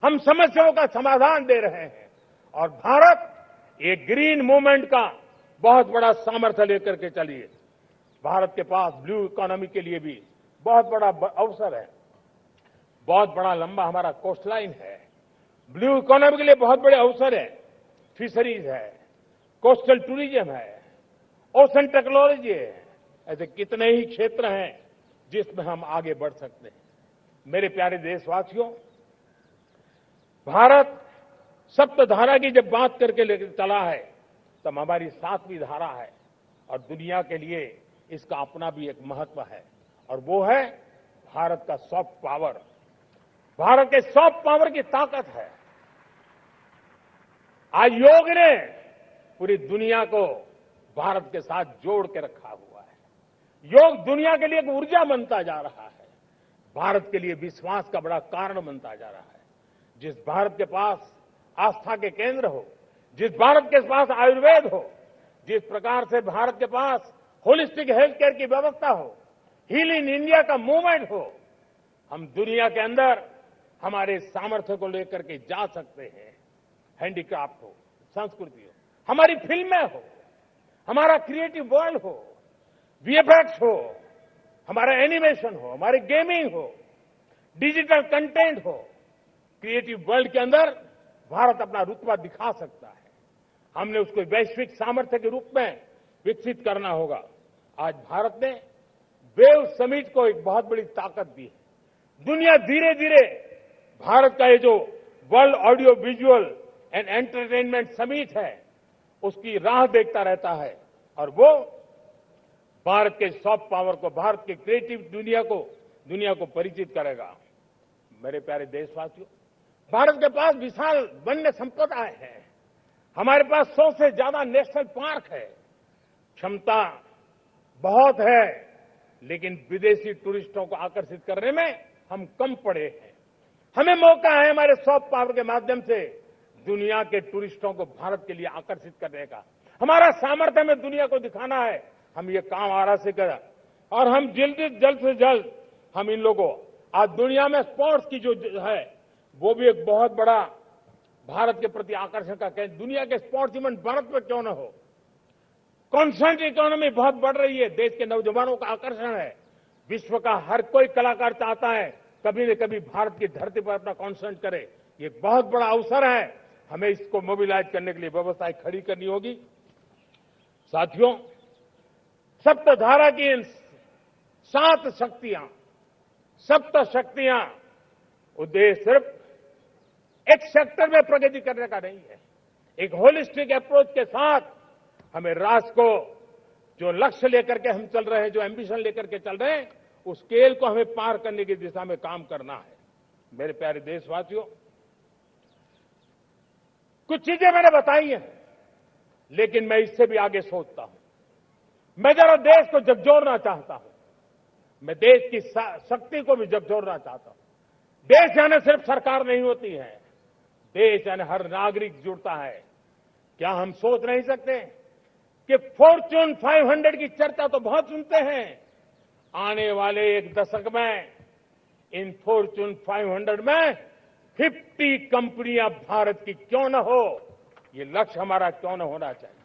हम समस्याओं का समाधान दे रहे हैं और भारत एक ग्रीन मूवमेंट का बहुत बड़ा सामर्थ्य लेकर के चलिए। भारत के पास ब्लू इकोनॉमी के लिए भी बहुत बड़ा अवसर है। बहुत बड़ा लंबा हमारा कोस्ट लाइन है। ब्लू इकोनॉमी के लिए बहुत बड़े अवसर है। फिशरीज है, कोस्टल टूरिज्म है, ओशन टेक्नोलॉजी है। ऐसे कितने ही क्षेत्र हैं जिसमें हम आगे बढ़ सकते हैं। मेरे प्यारे देशवासियों, भारत सप्तधारा की जब बात करके लेकर चला है तब हमारी 7वीं धारा है और दुनिया के लिए इसका अपना भी एक महत्व है और वो है भारत का सॉफ्ट पावर। भारत के सॉफ्ट पावर की ताकत है। आज योग ने पूरी दुनिया को भारत के साथ जोड़ के रखा हुआ है। योग दुनिया के लिए एक ऊर्जा बनता जा रहा है। भारत के लिए विश्वास का बड़ा कारण बनता जा रहा है। जिस भारत के पास आस्था के केंद्र हो, जिस भारत के पास आयुर्वेद हो, जिस प्रकार से भारत के पास होलिस्टिक हेल्थ केयर की व्यवस्था हो, हील इन इंडिया का मूवमेंट हो, हम दुनिया के अंदर हमारे सामर्थ्य को लेकर के जा सकते हैं। हैंडीक्राफ्ट हो, संस्कृति हो, हमारी फिल्में हो, हमारा क्रिएटिव वर्ल्ड हो, वीएफएक्स हो, हमारा एनिमेशन हो, हमारी गेमिंग हो, डिजिटल कंटेंट हो, क्रिएटिव वर्ल्ड के अंदर भारत अपना रुतबा दिखा सकता है। हमने उसको वैश्विक सामर्थ्य के रूप में विकसित करना होगा। आज भारत ने वेव समिट को एक बहुत बड़ी ताकत दी है। दुनिया धीरे धीरे भारत का ये जो world audio visual and entertainment summit है उसकी राह देखता रहता है और वो भारत के सॉफ्ट पावर को, भारत के क्रिएटिव दुनिया को परिचित करेगा। मेरे प्यारे देशवासियों, भारत के पास विशाल वन्य संपदाएं हैं। हमारे पास 100 से ज्यादा नेशनल पार्क है। क्षमता बहुत है, लेकिन विदेशी टूरिस्टों को आकर्षित करने में हम कम पड़े हैं। हमें मौका है हमारे सॉफ्ट पावर के माध्यम से दुनिया के टूरिस्टों को भारत के लिए आकर्षित करने का। हमारा सामर्थ्य हमें दुनिया को दिखाना है। हम ये काम आरा से करें और हम जल्द से जल्द हम इन लोगों आज दुनिया में स्पोर्ट्स की जो है वो भी एक बहुत बड़ा भारत के प्रति आकर्षण का केंद्र। दुनिया के स्पोर्ट्स इवेंट भारत में क्यों न हो। कॉन्स्टेंट इकोनॉमी बहुत बढ़ रही है। देश के नौजवानों का आकर्षण है। विश्व का हर कोई कलाकार चाहता है कभी न कभी भारत की धरती पर अपना कॉन्सर्ट करे। ये बहुत बड़ा अवसर है। हमें इसको मोबिलाइज करने के लिए व्यवस्थाएं खड़ी करनी होगी। साथियों, सप्तधारा की इन 7 शक्तियां, सप्त शक्तियां उद्देश्य सिर्फ एक सेक्टर में प्रगति करने का नहीं है। एक होलिस्टिक अप्रोच के साथ हमें राष्ट्र को जो लक्ष्य लेकर के हम चल रहे हैं, जो एम्बिशन लेकर के चल रहे हैं, उस स्केल को हमें पार करने की दिशा में काम करना है। मेरे प्यारे देशवासियों, कुछ चीजें मैंने बताई हैं, लेकिन मैं इससे भी आगे सोचता हूं। मैं जरा देश को झकझोरना चाहता हूं। मैं देश की शक्ति को भी झकझोरना चाहता हूं। देश यानी सिर्फ सरकार नहीं होती है। देश यानी हर नागरिक जुड़ता है। क्या हम सोच नहीं सकते कि फॉर्च्यून 500 की चर्चा तो बहुत सुनते हैं। आने वाले एक दशक में इन फॉर्च्यून 500 में 50 कंपनियां भारत की क्यों न हो, ये लक्ष्य हमारा क्यों न होना चाहिए।